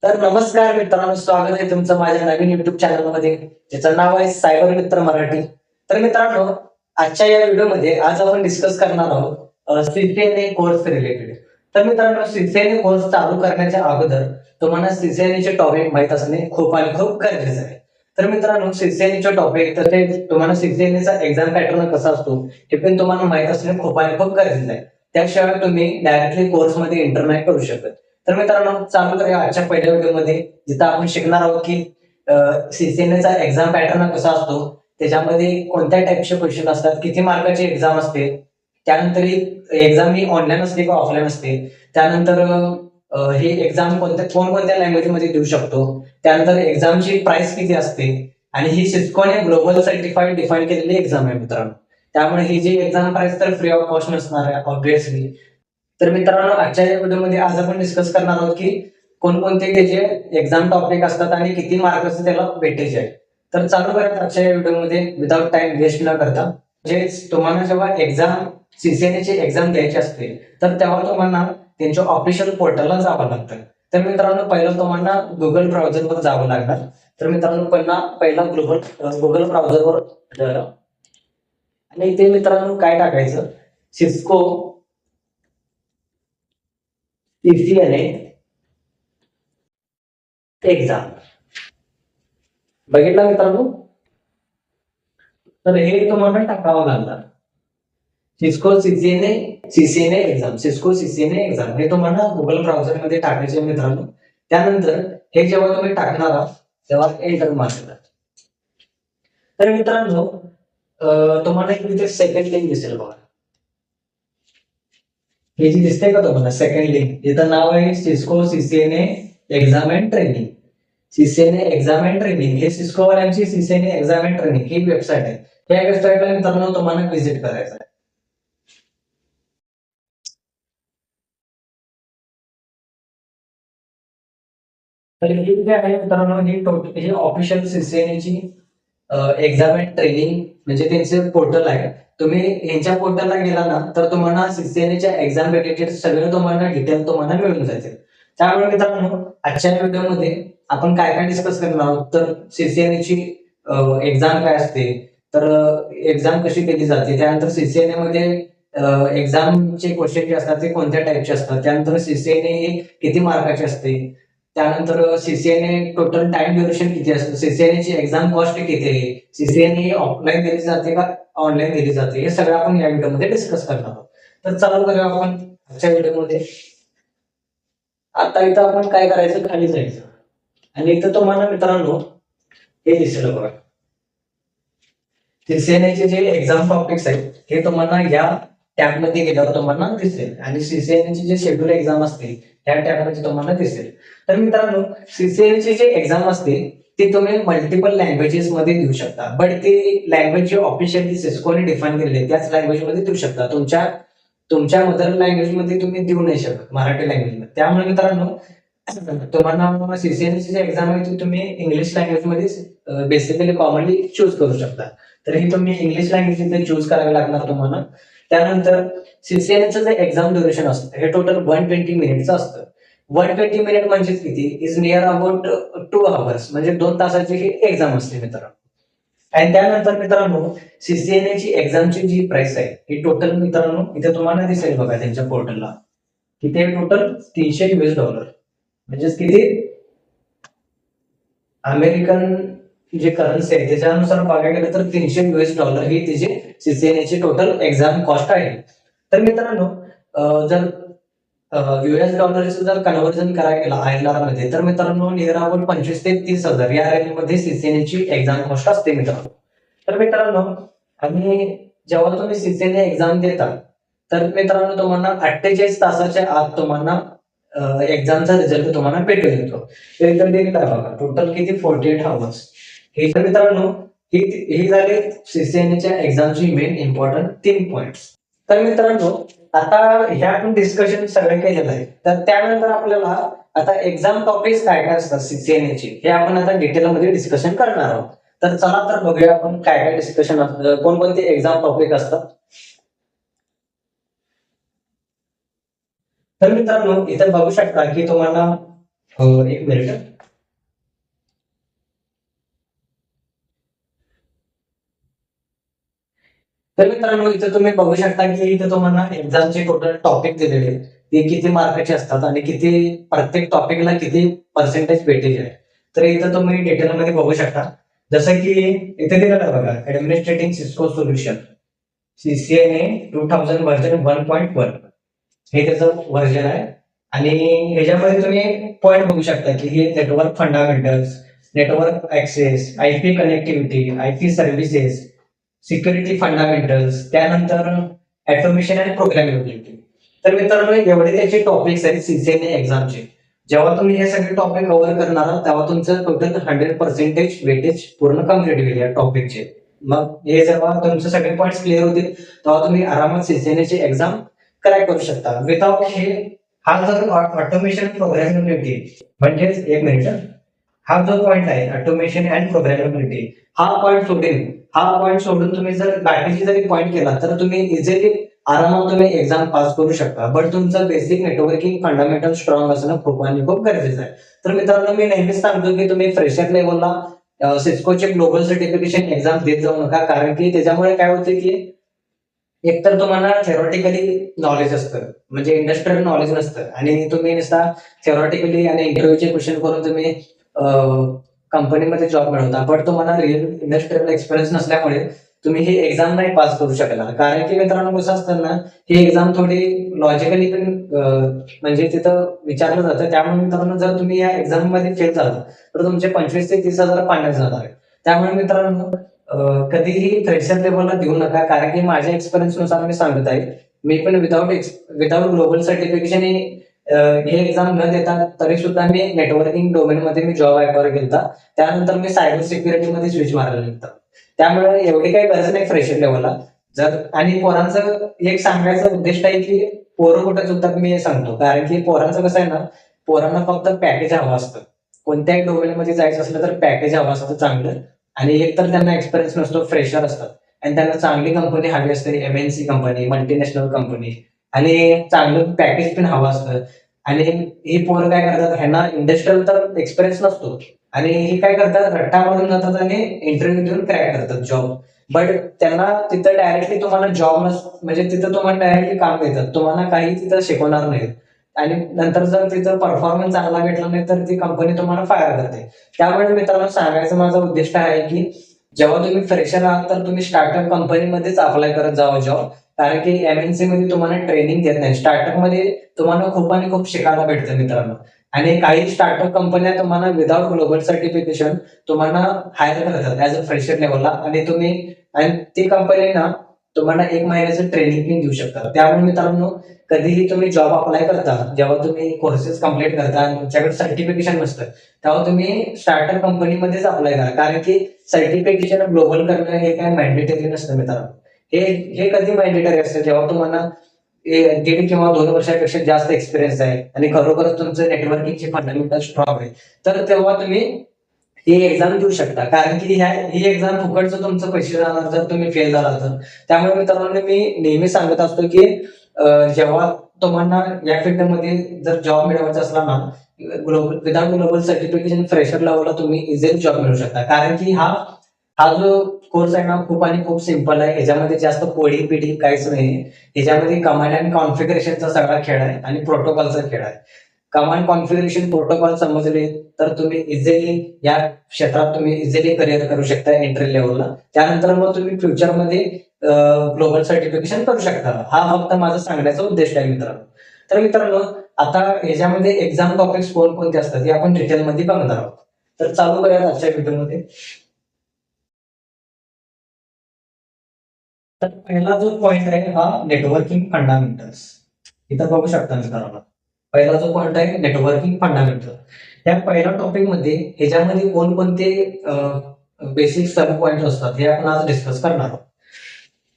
तर नमस्कार मित्रांनो, स्वागत आहे तुमचं माझ्या नवीन युट्यूब चॅनलमध्ये, ज्याचं नाव आहे सायबर मित्र मराठी. तर मित्रांनो, आजच्या या व्हिडिओमध्ये आज आपण डिस्कस करणार आहोत सीसीएनए कोर्स रिलेटेड. तर मित्रांनो, सीसीएनए कोर्स चालू करण्याच्या अगोदर तुम्हाला सीसीएनए चे टॉपिक माहित असणे खूप आणि खूप गरजेचं आहे. तर मित्रांनो, सीसीएनए चे टॉपिक तर ते तुम्हाला सीसीएनए एक्झाम पॅटर्न कसा असतो हे पण तुम्हाला माहित असणे खूप आणि खूप गरजेचं आहे. त्याशिवाय तुम्ही डायरेक्टली कोर्समध्ये एंटर नाही करू शकत. तर मित्रांनो, चालू करूया आजच्या पहिल्या व्हिडिओमध्ये, जिथं आपण शिकणार आहोत की सीसीएनएचा एक्झाम पॅटर्न कसा असतो, त्याच्यामध्ये कोणत्या टाईपचे क्वेश्चन असतात, किती मार्काची एक्झाम असते, त्यानंतर ही एक्झाम ही ऑनलाईन असते का ऑफलाईन असते, त्यानंतर ही एक्झाम कोणकोणत्या लँग्वेज मध्ये देऊ शकतो, त्यानंतर एक्झामची प्राइस किती असते, आणि ही सिस्कोने ग्लोबल सर्टिफाईड डिफाईन केलेली एक्झाम आहे मित्रांनो. त्यामुळे ही जी एक्झाम प्राइस तर फ्री ऑफ कॉस्ट नसणार आहे ऑब्विसली. तर मित्रांनो, आजच्या या व्हिडिओमध्ये आज आपण डिस्कस करणार आहोत की कोणकोणते त्याचे एक्झाम टॉपिक असतात आणि किती मार्क्सचं त्याला वेटेज आहे. तर चालू करूयात आजच्या या व्हिडिओमध्ये विदाउट टाइम वेस्ट न करता. जे तुम्हाला जेव्हा एक्झाम सीसीएनए ची एक्झाम द्यायची असते, तर तेव्हा तुम्हाला त्यांच्या ऑफिशियल पोर्टलला जावं लागतं. तर मित्रांनो, पहिलं तुम्हाला गुगल ब्राउझरवर जावं लागणार. तर मित्रांनो, पहिला गुगल ब्राउझरवर जायला आणि इथे मित्रांनो काय टाकायचं, सिस्को सीसीएनए एक्झाम. बघितलं मित्रांनो, तर हे तुम्हाला टाकावं लागणार. Cisco CCNA exam, Cisco CCNA exam हे तुम्हाला गुगल ब्राउझर मध्ये टाकायचे मित्रांनो. त्यानंतर हे जेव्हा तुम्ही टाकणार आहात तेव्हा एंटर मारणार. तर मित्रांनो, तुम्हाला इथे सेकंड लिंक दिसेल बघा. हे जी दिसते का तुम्हाला सेकंड लिंक, इथं नाव आहे Cisco CCNA exam and training. CCNA exam and training हे सिस्को वाल्यांची सीसीएनए एक्झाम अँड ट्रेनिंग ही वेबसाईट आहे. त्या वेबसाईटला मित्रांनो तुम्हाला व्हिजिट करायचं आहे. तर ही जे आहे मित्रांनो, ही ऑफिशियल सीसीएनए ची एक्झाम अँड ट्रेनिंग म्हणजे त्यांचे पोर्टल आहे. तुम्ही यांच्या पोर्टलला गेला ना, तर तुम्हाला सीसीएनएच्या एक्झाम रिलेटेड सगळं तुम्हाला डिटेल तुम्हाला मिळून जातील. त्यामुळे मित्रांनो, आजच्या व्हिडिओमध्ये आपण काय काय डिस्कस करणार आहोत, तर सीसीएनएची एक्झाम काय असते, तर एक्झाम कशी केली जाते, त्यानंतर सीसीएनए मध्ये एक्झामचे क्वेश्चन जे असतात ते कोणत्या टाईपचे असतात, त्यानंतर सीसीएनए किती मार्काचे असते, त्यानंतर सीसीएनए टोटल टाइम ड्युरेशन किती असतं, सीसीएनए ची एक्झाम कॉस्ट किती आहे, सीसीएनए ऑफलाईन दिली जाते का ऑनलाईन दिली जाते, हे सगळं आपण या व्हिडिओमध्ये डिस्कस करणार आहोत. तर चालू करूया आपण आजच्या व्हिडिओमध्ये. आता इथं आपण काय करायचं, खाली जायचं आणि इथं तुम्हाला मित्रांनो हे दिसेल बघा, सीसीएनए जे एक्झाम टॉपिक्स आहेत हे तुम्हाला या टॅब मध्ये गेल्यावर तुम्हाला दिसेल, आणि सीसीएनए ची जे शेड्यूल एक्झाम असते त्या टॅब मध्ये तुम्हाला दिसेल. तर मित्रांनो, सीसीएनए ची जी एक्झाम असते ती तुम्ही मल्टिपल लँग्वेजेस मध्ये देऊ शकता, बट ती लँग्वेज जी ऑफिशियली सिस्कोने डिफाईन केलेली आहे त्याच लँग्वेज मध्ये देऊ शकता. तुमच्या तुमच्या मदर लँग्वेज मध्ये तुम्ही देऊ नाही शकत, मराठी लँग्वेज मध्ये. त्यामुळे मित्रांनो, तुम्हाला सीसीएनए ची एक्झाम आहे ती तुम्ही इंग्लिश लँग्वेज मध्ये बेसिकली कॉमनली चूज करू शकता. तर ही तुम्ही इंग्लिश लँग्वेज इथे चूज करावी लागणार तुम्हाला. त्यानंतर सीसीएनएचं जे एक्झाम ड्युरेशन असतं हे टोटल 120 मिनिटचं असतं. 120 मिनिट म्हणजे किती, इज नियर अबाउट 2 आवर्स, म्हणजे 2 तासाची ही एक्झाम असते मित्रांनो. आणि त्यानंतर मित्रांनो, सीसीएनए ची एक्झामची जी प्राइस आहे ही टोटल मित्रांनो इथे तुम्हाला दिसेल बघा त्यांच्या पोर्टलला. किती टोटल $300, म्हणजे किती, अमेरिकन जे करन्सी आहे त्याच्यानुसार बघायला गेलं तर $300 ही तिची सीसीएनए ची टोटल एक्झाम कॉस्ट आहे. तर मित्रांनो, जर युएस डॉलरचं जर कन्व्हर्जन करायला गेलं आयएनआर मध्ये, तर मित्रांनो नियर अबाउट 25,000 ते 30,000 या रेंज मध्ये सीसीएनए ची एक्झाम कॉस्ट असते मित्रांनो. तर मित्रांनो, आणि जेव्हा तुम्ही सीसीएनए एक्झाम देता, तर मित्रांनो तुम्हाला 48 तासाच्या आत तुम्हाला एक्झामचा रिझल्ट तुम्हाला भेटून येतो. तर इथं दिलेलं आहे बघा, टोटल किती 48 आवर्स. हे तर मित्रांनो, ही झाली सीसीएनएच्या एक्झामची मेन इम्पॉर्टंट 3 पॉइंट्स. तर मित्रांनो, आता ह्या आपण डिस्कशन सगळं केलेलं आहे. तर त्यानंतर आपल्याला आता एक्झाम टॉपिक्स काय काय असतात सीसीएनए ची हे आपण आता डिटेलमध्ये डिस्कशन करणार आहोत. तर चला तर बघूया आपण काय काय डिस्कशन असतं, कोणकोणते एक्झाम टॉपिक असतात. तर मित्रांनो, इथे बघू शकता की तुम्हाला एक मिनिट. तर मित्रांनो, इथे तुम्ही बघू शकता की इथे तुम्हाला एक्झामचे टोटल टॉपिक दिलेले आहेत. ते किती मार्काचे असतात आणि किती प्रत्येक टॉपिकला किती पर्सेंटेज वेटेज आहे. तर इथं तुम्ही डिटेलमध्ये बघू शकता. जसं की इथे दिलेलं आहे बघा, ऍडमिनिस्ट्रेटिंग सिस्को सोल्युशन CCNA 2000 व्हर्जन 1.1 हे त्याचं व्हर्जन आहे. आणि ह्याच्यामध्ये तुम्ही पॉईंट बघू शकता की हे network fundamentals, network access, IP connectivity, IP services, security fundamentals, त्यानंतर ऑटोमेशन अँड प्रोग्रामेबिलिटी. तर मित्रांनो, एवढे त्याचे टॉपिक्स आहेत CCNA एक्झामचे. जेव्हा तुम्ही हे सगळे टॉपिक कव्हर करणार आहात तेव्हा तुमचं टोटल 100% वेटेज पूर्ण कम्प्लीट होईल या टॉपिकचे. मग हे जेव्हा तुमचे सगळे पॉईंट्स क्लिअर होतील तेव्हा तुम्ही आरामात CCNA ची एक्झाम क्रॅक करू शकता. विदाउट हे हा जर ऑटोमेशन प्रोग्रामेबिलिटी म्हणजेच एक मिनिट, हा जो पॉईंट आहे ऑटोमेशन अँड प्रोग्रामेबिलिटी, हा पॉईंट सोडून तुम्ही जर बाकीचे जरी पॉईंट केला तर तुम्ही इझिली आरामात तुम्ही एक्झाम पास करू शकता. बट तुमचं बेसिक नेटवर्किंग फंडामेंटल स्ट्रॉंग असणं खूप आणि खूप गरजेचं आहे. तर मित्रांनो, मी नेहमीच सांगतो की तुम्ही फ्रेशर लेवलला सिस्कोचे ग्लोबल सर्टिफिकेशन एक्झाम देत जाऊ नका. कारण की त्याच्यामुळे काय होतं की एकतर तुम्हाला थेरॉटिकली नॉलेज असतं, म्हणजे इंडस्ट्रियल नॉलेज नसतं, आणि तुम्ही नुसता थेरॉटिकली आणि इंटरव्ह्यूचे क्वेश्चन करून तुम्ही कंपनीमध्ये जॉब मिळवता. पण तुम्हाला रिअल इंडस्ट्रियल एक्सपिरियन्स नसल्यामुळे तुम्ही ही एक्झाम नाही पास करू शकणार. कारण की मित्रांनो, कसं असतं ना, ही एक्झाम थोडी लॉजिकली पण म्हणजे तिथं विचारलं जातं. त्यामुळे मित्रांनो, जर तुम्ही या एक्झाम मध्ये फेल झाला तर तुमचे 25 ते 30,000 पाण्यात जाणार आहे. त्यामुळे मित्रांनो, कधीही फ्रेशर लेवलला देऊ नका. कारण की माझ्या एक्सपिरियन्स नुसार मी सांगत आहे, मी पण विदाउट ग्लोबल सर्टिफिकेशन हे एक्झाम न देता तरी सुद्धा मी नेटवर्किंग डोमेन मध्ये मी जॉब अप्लाय केला. त्यानंतर मी सायबर सिक्युरिटी मध्ये स्विच मारला होता. त्यामुळे एवढी काही गरज नाही फ्रेशर लेवलला. जर आणि पोरांचं एक सांगायचा उद्देश आहे की पोरं कुठे चुकतात मी हे सांगतो. कारण की पोरांचं कसं आहे ना, पोरांना फक्त पॅकेज हवं असतं. कोणत्याही डोमेन मध्ये जायचं असलं तर पॅकेज हवं असतं चांगलं. आणि एक तर त्यांना एक्सपिरियन्स नसतो, फ्रेशर असतात, आणि त्यांना चांगली कंपनी हवी असते, MNC कंपनी, मल्टीनॅशनल कंपनी, आणि चांगलं पॅकेज पण हवं असतं. आणि ही पोरं काय करतात, ह्यांना इंडस्ट्रियल तर एक्सपिरियन्स नसतो, आणि हे काय करतात, रट्टा मारून जातात आणि इंटरव्ह्यू देऊन क्रॅक करतात जॉब. बट त्यांना तिथं डायरेक्टली तुम्हाला जॉब म्हणजे तिथं तुम्हाला डायरेक्टली काम देतात, तुम्हाला काही तिथं शिकवणार नाही. आणि नंतर जर तिथं परफॉर्मन्स चांगला भेटला नाही तर ती कंपनी तुम्हाला फायर करते. त्यामुळे मित्रांनो, सांगायचं माझं उद्दिष्ट आहे की जेव्हा तुम्ही फ्रेशर आहात तर तुम्ही स्टार्टअप कंपनीमध्येच अप्लाय करत जावा जॉब. कारण की MNC मध्ये तुम्हाला ट्रेनिंग देत नाही, स्टार्टअप मध्ये तुम्हाला खूप आणि खूप शिकायला भेटतं मित्रांनो. आणि काही स्टार्टअप कंपन्या तुम्हाला विदाउट ग्लोबल सर्टिफिकेशन तुम्हाला हायर करतात ऍज अ फ्रेशर लेवलला, आणि ती कंपनी ना तुम्हाला 1 महिन्याचं ट्रेनिंग पण देऊ शकतात. त्यामुळे मित्रांनो, कधीही तुम्ही जॉब अप्लाय करता, जेव्हा तुम्ही कोर्सेस कम्प्लीट करता आणि तुमच्याकडे सर्टिफिकेशन नसतं तेव्हा तुम्ही स्टार्टअप कंपनीमध्येच अप्लाय करा. कारण की सर्टिफिकेशन ग्लोबल करणं हे काय मॅन्डेटरी नसतं मित्रांनो. हे हे कधी मॅन्डेटरी असतं जेव्हा तुम्हाला 1.5 किंवा 2 वर्षापेक्षा जास्त एक्सपिरियन्स आहे आणि खरोखर तुमचं नेटवर्किंगचे फंडामेंटल स्ट्रॉंग आहे, तर तेव्हा तुम्ही ही एक्झाम देऊ शकता. कारण की ही एक्झाम फुकटचं तुमचं पैसे जाणार जर तुम्ही फेल झाला तर. त्यामुळे मित्रांनो, मी नेहमी सांगत असतो की जेव्हा तुम्हाला या फील्डमध्ये जर जॉब मिळवायचा असला ना, विदाउट ग्लोबल सर्टिफिकेशन फ्रेशर लेवलला तुम्ही इझिली जॉब मिळवू शकता. कारण की हा हा जो कोर्स आहे ना, खूप आणि खूप सिम्पल आहे. ह्याच्यामध्ये जास्त कोडिंग पिडिंग काहीच नाही. ह्याच्यामध्ये कमांड अँड कॉन्फिगरेशनचा सगळा खेळ आहे आणि प्रोटोकॉलचा खेळ आहे. कमांड कॉन्फिगरेशन प्रोटोकॉल समजले तर तुम्ही इझिली या क्षेत्रात तुम्ही इझिली करिअर करू शकता एंट्री लेवलला. त्यानंतर मग तुम्ही फ्युचरमध्ये ग्लोबल सर्टिफिकेशन करू शकता. हा फक्त माझा सांगण्याचा उद्देश आहे मित्रांनो. तर मित्रांनो, आता ह्याच्यामध्ये एक्झाम टॉपिक्स कोणकोणते असतात हे आपण डिटेलमध्ये बघणार आहोत. तर चालू करूयात आजच्या व्हिडिओमध्ये. तर पहिला जो पॉइंट आहे हा नेटवर्किंग फंडामेंटल्स. इथं बघू शकता मित्रांनो, पहिला जो पॉइंट आहे नेटवर्किंग फंडामेंटल. या पहिल्या टॉपिक मध्ये ह्याच्यामध्ये कोणकोणते बेसिक सब पॉइंट असतात हे आपण आज डिस्कस करणार आहोत.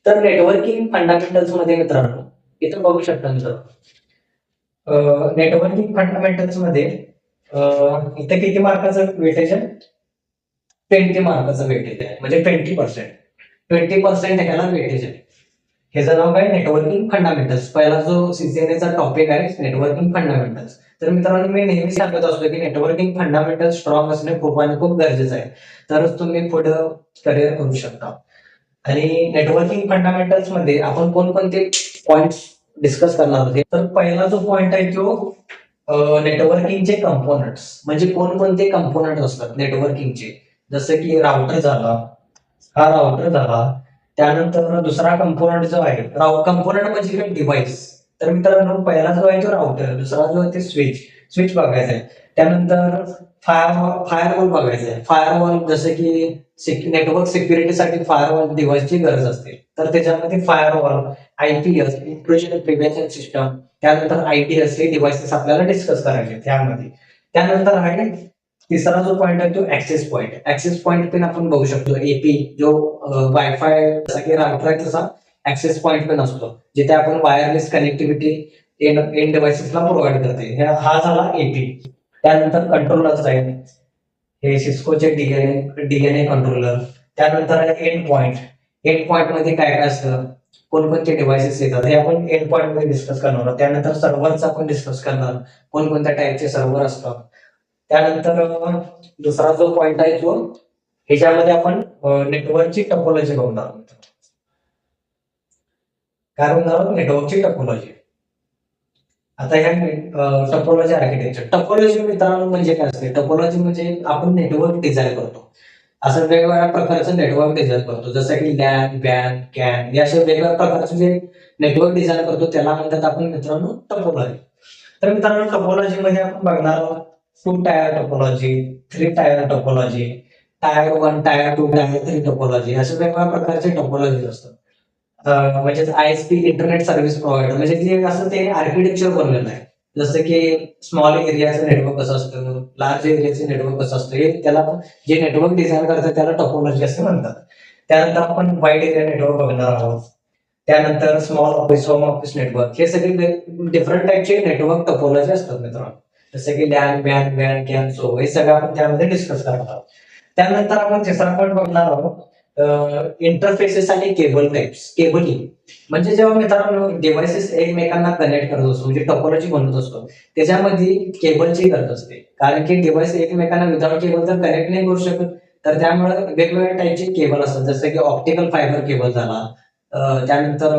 तर नेटवर्किंग फंडामेंटल्स मध्ये मित्रांनो, इथं बघू शकता मित्रांनो, नेटवर्किंग फंडामेंटल्स मध्ये इथे किती मार्काचं वेटेज आहे, 20 मार्काचं वेटेज आहे, म्हणजे 20% ह्याला वेटेज आहे. ह्याचं नाव काय, नेटवर्किंग फंडामेंटल्स. पहिला जो CCNA चा टॉपिक आहे नेटवर्किंग फंडामेंटल्स. तर मित्रांनो मी नेहमी सांगत असतो की नेटवर्किंग फंडामेंटल स्ट्रॉंग असणे खूप आणि खूप गरजेचं आहे, तरच तुम्ही पुढं करिअर करू शकता. आणि नेटवर्किंग फंडामेंटल्स मध्ये आपण कोणकोणते पॉइंट डिस्कस करणार आहोत. तर पहिला जो पॉइंट आहे तो नेटवर्किंगचे कंपोनंट्स, म्हणजे कोणकोणते कंपोनंट असतात नेटवर्किंगचे. जसं की राउटर झाला, हा राउटर झाला. त्यानंतर दुसरा कंपोनंट जो आहे, कंपोनंट म्हणजे काय, डिव्हाइस. तर मित्रांनो पहिला जो आहे तो राउटर, दुसरा जो आहे ते स्विच, स्विच बघायचा आहे. त्यानंतर फायरवॉल बघायचं आहे. फायरवॉल जसं की नेटवर्क सिक्युरिटीसाठी फायरवॉल डिव्हाइसची गरज असते, तर त्याच्यामध्ये फायरवॉल, आयपीएस, इंट्रुजन प्रिव्हेन्शन सिस्टम, त्यानंतर आयटीएस हे डिव्हाइसेस आपल्याला डिस्कस करायचे त्यामध्ये. त्यानंतर आहे तिसरा जो पॉइंट आहे तो ऍक्सेस पॉइंट. ऍक्सेस पॉइंट पण आपण बघू शकतो, एपी जो वायफाय जसा की राउटर आहे तसा ऍक्सेस पॉइंट पण असतो, जिथे आपण वायरलेस कनेक्टिव्हिटी एंड डिव्हाइसेसला प्रोव्हाइड करते. हा झाला एपी. त्यानंतर कंट्रोलर्स आहेत, हे सिस्कोचे डीएनए कंट्रोलर. त्यानंतर आहे एंड पॉइंट. एंड पॉइंट मध्ये काय काय असतं, कोणकोणते डिव्हाइसेस येतात हे आपण एंड पॉइंट मध्ये डिस्कस करणार आहोत. त्यानंतर सर्व्हरचा आपण डिस्कस करणार, कोणकोणत्या टाईपचे सर्व्हर असतात. त्यानंतर दुसरा जो पॉइंट आहे तो ह्याच्यामध्ये आपण नेटवर्कची टपोलॉजी बघणार आहोत. काय बघणार आहोत, नेटवर्कची टपोलॉजी. आता ह्या टपोलॉजी आर्किटेक्चर. टपोलॉजी मित्रांनो म्हणजे काय असते, टपोलॉजी म्हणजे आपण नेटवर्क डिझाईन करतो. असं वेगवेगळ्या प्रकारचं नेटवर्क डिझाईन करतो, जसं की लॅन, वॅन, कॅन, या अशा वेगवेगळ्या प्रकारचे जे नेटवर्क डिझाईन करतो त्याला म्हणतात आपण मित्रांनो टपोलॉजी. तर मित्रांनो टपोलॉजी मध्ये आपण बघणार आहोत 2 tyre topology, 3 tyre topology, tyre 1, tyre 2, tyre 3 topology, अशा वेगवेगळ्या प्रकारचे टोपोलॉजी असतात. म्हणजे आयएसपी इंटरनेट सर्व्हिस प्रोव्हायडर, म्हणजे जे असं ते आर्किटेक्चर बनलेलं आहे. जसं की स्मॉल एरियाचं नेटवर्क कसं असतं, लार्ज एरियाचं नेटवर्क कसं असतं, हे त्याला जे नेटवर्क डिझाईन करतात त्याला टोपोलॉजी असे म्हणतात. त्यानंतर आपण वाईड एरिया नेटवर्क बघणार आहोत. त्यानंतर small office, home office network, हे सगळे डिफरंट टाईपचे नेटवर्क टोपोलॉजी असतात मित्रांनो. जसं की लॅन, वॅन, वॅन, कॅन, सो हे सगळं आपण त्यामध्ये डिस्कस करणार आहोत. त्यानंतर आपण तिसरा पॉईंट बघणार आहोत इंटरफेसेस आणि केबल टाइप्स. केबलिंग म्हणजे जेव्हा मित्रांनो डिव्हाइसेस एकमेकांना कनेक्ट करत असतो, म्हणजे टोपोलॉजी बनवत असतो, त्याच्यामध्ये केबलची गरज असते. कारण की डिव्हाइस एकमेकांना विदाउट केबल तर कनेक्ट नाही करू शकत, तर त्यामुळे वेगवेगळ्या टाईपचे केबल असतात. जसं की ऑप्टिकल फायबर केबल झाला, त्यानंतर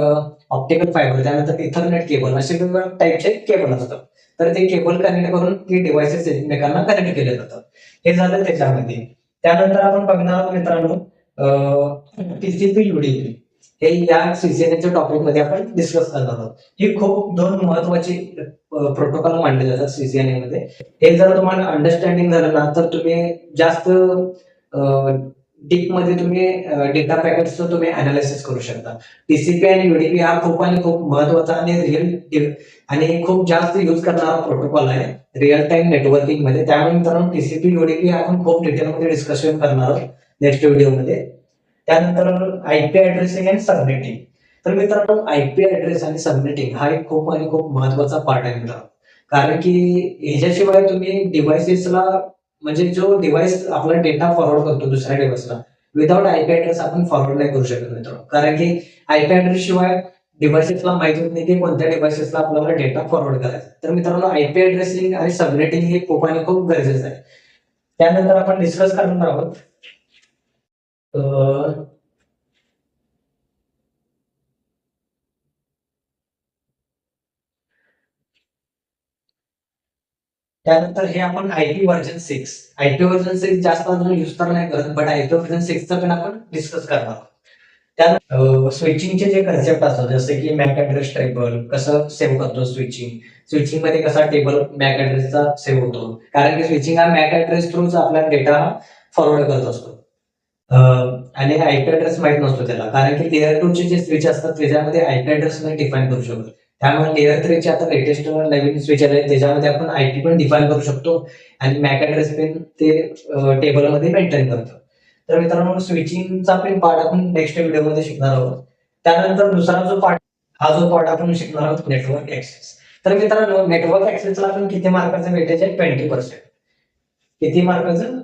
ऑप्टिकल फायबर, त्यानंतर इथरनेट केबल, असे वेगवेगळ्या टाईपचे केबल असतात. तर ते केबल कनेक्ट करून ते डिव्हाइसेस एकमेकांना कनेक्ट केले जातात. हे झालं त्याच्यामध्ये. त्यानंतर आपण बघणार आहोत मित्रांनो टीसीपी युडीपी. हे या सीसीएनएच्या टॉपिक मध्ये आपण डिस्कस करणार आहोत. ही खूप 2 महत्वाची प्रोटोकॉल मांडले जातात सीसीएनए मध्ये. हे जर तुम्हाला अंडरस्टँडिंग झालं ना, तर तुम्ही जास्त डीप मध्ये तुम्ही डेटा पॅकेट्सचं तुम्ही अनालिसिस करू शकता. टीसीपी आणि युडीपी हा खूप आणि खूप महत्वाचा आणि रिअल आणि खूप जास्त यूज करणारा प्रोटोकॉल आहे रिअल टाइम नेटवर्किंग मध्ये. त्यामुळे मित्रांनो टीसीपी युडीपी आपण खूप डिटेलमध्ये डिस्कशन करणार आहोत नेक्स्ट व्हिडिओमध्ये. त्यानंतर आयपी ऍड्रेसिंग आणि सबनेटिंग. तर मित्रांनो आयपी ऍड्रेस आणि सबनेटिंग हा एक खूप आणि खूप महत्वाचा पार्ट आहे मित्रांनो. कारण की ह्याच्याशिवाय तुम्ही डिव्हाइसेसला, म्हणजे जो डिव्हाइस आपला डेटा फॉरवर्ड करतो दुसऱ्या डिव्हाइसला, विदाउट आयपी ऍड्रेस आपण फॉरवर्ड नाही करू शकत मित्रांनो. कारण की आयपी ऍड्रेस शिवाय डिव्हाइसेसला माहिती होत नाही की कोणत्या डिव्हाइसेसला आपल्याला डेटा फॉरवर्ड करायचा. तर मित्रांनो आयपी ऍड्रेसिंग आणि सबनेटिंग हे खूप आणि खूप गरजेचं आहे. त्यानंतर आपण डिस्कस करणार आहोत त्यानंतर हे आपण आयपी व्हर्जन 6. आयपी व्हर्जन 6 जास्त अजून युज तर नाही करत, बट आयपी व्हर्जन 6 पण आपण डिस्कस करणार आहोत. त्यानंतर स्विचिंगचे जे कन्सेप्ट असतात, जसे की मॅक ऍड्रेस टेबल कसं सेव्ह करतो स्विचिंग, स्विचिंग मध्ये कसा टेबल मॅक ऍड्रेसचा सेव्ह होतो. कारण की स्विचिंग हा मॅक ऍड्रेस थ्रूच आपला डेटा फॉरवर्ड करत असतो. आणि आयपी ऍड्रेस माहित नसतो त्याला, कारण की लेअर 2 चे जे स्विच असतात त्याच्यामध्ये आयपी ऍड्रेस नाही डिफाईन करू शकतो. त्यामुळे लेअर 3 चे आता लेटेस्ट नवीन स्विच आले त्याच्यामध्ये आपण आयपी पण डिफाईन करू शकतो आणि मॅक ऍड्रेस पण ते टेबलमध्ये मेंटेन करतो. तर मित्रांनो स्विचिंगचा पण पार्ट आपण नेक्स्ट व्हिडिओमध्ये शिकणार आहोत. त्यानंतर दुसरा जो पार्ट, हा जो पार्ट आपण शिकणार आहोत नेटवर्क ऍक्सेस. तर मित्रांनो नेटवर्क ऍक्सेसला आपण किती मार्काचं वेटेज आहे, 20%. किती मार्काचं,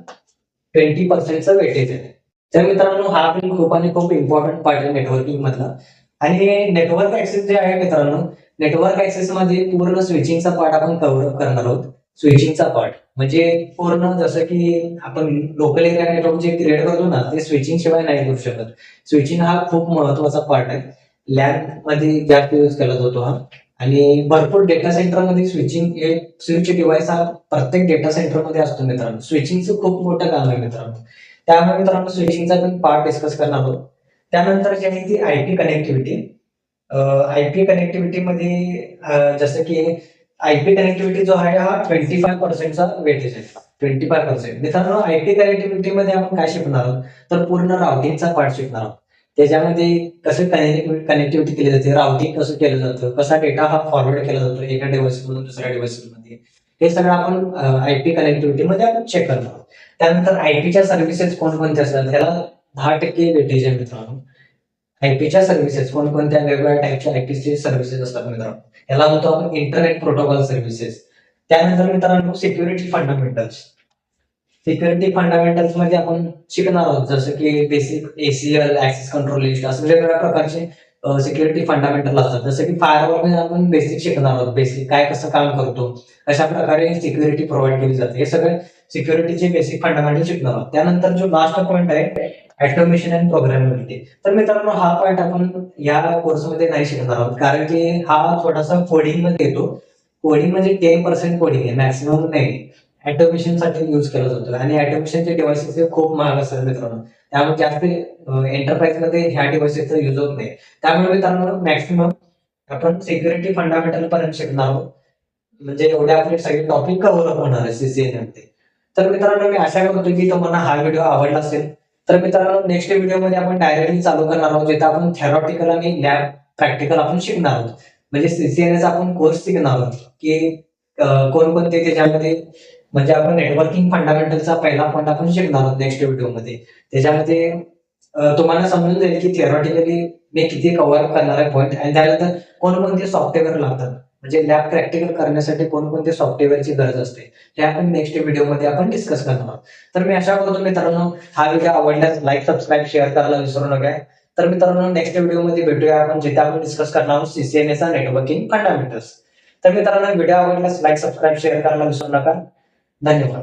20%चं वेटेज आहे. तर मित्रांनो हा पण खूप आणि खूप इम्पॉर्टंट पार्ट आहे नेटवर्किंग मधला. आणि नेटवर्क ऍक्सेस जे आहे मित्रांनो, नेटवर्क ऍक्सेस मध्ये पूर्ण स्विचिंगचा पार्ट आपण कव्हर करणार आहोत. स्विचिंगचा पार्ट म्हणजे पूर्ण जसं की आपण लोकल एरिया नेटवर्क जे क्रिएट करतो ना, ते स्विचिंग शिवाय नाही करू शकत. स्विचिंग हा खूप महत्वाचा पार्ट आहे. लॅब मध्ये जास्त यूज केला जातो हा. आणि भरपूर डेटा सेंटरमध्ये स्विचिंग हे स्विच डिव्हाइस हा प्रत्येक डेटा सेंटरमध्ये असतो मित्रांनो. स्विचिंगचं खूप मोठं काम आहे मित्रांनो. त्यामुळे मित्रांनो स्विचिंगचा पण पार्ट डिस्कस करणार आहोत. त्यानंतर जी आहे ती आयपी कनेक्टिव्हिटी. आयपी कनेक्टिव्हिटी मध्ये जसं की आयपी कनेक्टिव्हिटी जो आहे हा 25% वेटेज आहे. 25%. मित्रांनो आयपी कनेक्टिव्हिटी मध्ये आपण काय शिकणार आहोत, तर पूर्ण राउटिंगचा पार्ट शिकणार आहोत. त्याच्यामध्ये कसं कनेक्टिव्हिटी केली जाते, राउटिंग कसं केलं जातं, कसा डेटा हा फॉरवर्ड केला जातो एका डिव्हाइस मधून दुसऱ्या डिव्हाइस मध्ये, हे सगळं आपण आयपी कनेक्टिव्हिटी मध्ये आपण चेक करणार आहोत. त्यानंतर आयपीच्या सर्व्हिसेस कोणकोणत्या असतात, ह्याला 10% वेटेज आहे मित्रांनो. आयपीच्या सर्व्हिसेस कोणकोणत्या वेगवेगळ्या टाईपच्या आयपीचे सर्व्हिसेस असतात मित्रांनो, याला म्हणतो आपण इंटरनेट प्रोटोकॉल सर्व्हिसेस. त्यानंतर मित्रांनो सिक्युरिटी फंडामेंटल्स. सिक्युरिटी फंडामेंटल्स मध्ये आपण शिकणार आहोत जसं की basic ACL, access control list, असं वेगवेगळ्या प्रकारचे सिक्युरिटी फंडामेंटल असतात. जसं की फायरवॉल मध्ये आपण बेसिक शिकणार आहोत, बेसिक काय कसं काम करतो, कशा प्रकारे सिक्युरिटी प्रोव्हाइड केली जाते, हे सगळे सिक्युरिटीचे बेसिक फंडामेंटल शिकणार आहोत. त्यानंतर जो लास्ट पॉईंट आहे ऑटोमेशन अँड प्रोग्रामेबिलिटी. तर मित्रांनो हा पॉईंट आपण या कोर्समध्ये नाही शिकणार आहोत, कारण की हा थोडासा कोडिंग मध्ये येतो. कोडिंग म्हणजे 10% कोडिंग आहे, मॅक्सिमम नाही. ऑटोमेशन साठी यूज केला जातो आणि ऑटोमेशनचे डिव्हाइसेस हे खूप महाग असतात मित्रांनो. त्यामुळे जास्त एंटरप्राइज मध्ये ह्या डिव्हाइसेसचा यूज होत नाही. त्यामुळे मित्रांनो मॅक्सिमम आपण सिक्युरिटी फंडामेंटल पर्यंत शिकणार आहोत. म्हणजे एवढे आपले सगळे टॉपिक कव्हर अप होणार आहे सीसीएन मध्ये. तर मित्रांनो मी आशा करतो की तुम्हाला हा व्हिडिओ आवडला असेल. तर मित्रांनो नेक्स्ट व्हिडिओमध्ये आपण डायरेक्टली चालू करणार आहोत, जिथे आपण थेरॉटिकल आणि लॅब प्रॅक्टिकल आपण शिकणार आहोत. म्हणजे सीसीएनचा आपण कोर्स शिकणार आहोत की कोणकोणते त्याच्यामध्ये, म्हणजे आपण नेटवर्किंग फंडामेंटलचा पहिला पॉईंट आपण शिकणार आहोत नेक्स्ट व्हिडिओमध्ये. त्याच्यामध्ये तुम्हाला समजून जाईल की थिअरॉटिकली मी किती कव्हर करणार आहे पॉईंट, आणि त्यानंतर कोणकोणते सॉफ्टवेअर लागतात, म्हणजे लॅब प्रॅक्टिकल करण्यासाठी कोणकोणते सॉफ्टवेअरची गरज असते, हे आपण नेक्स्ट व्हिडिओमध्ये आपण डिस्कस करणार आहोत. तर मी आशा करतो मित्रांनो हा व्हिडिओ आवडल्यास लाईक, सबस्क्राईब, शेअर करायला विसरू नका. तर मित्रांनो नेक्स्ट व्हिडिओमध्ये भेटूया आपण, जिथे आपण डिस्कस करणार आहोत सीसीएनएचा नेटवर्किंग फंडामेंटल्स. तर मित्रांनो व्हिडिओ आवडल्यास लाईक, सबस्क्राईब, शेअर करायला विसरू नका. धन्यवाद.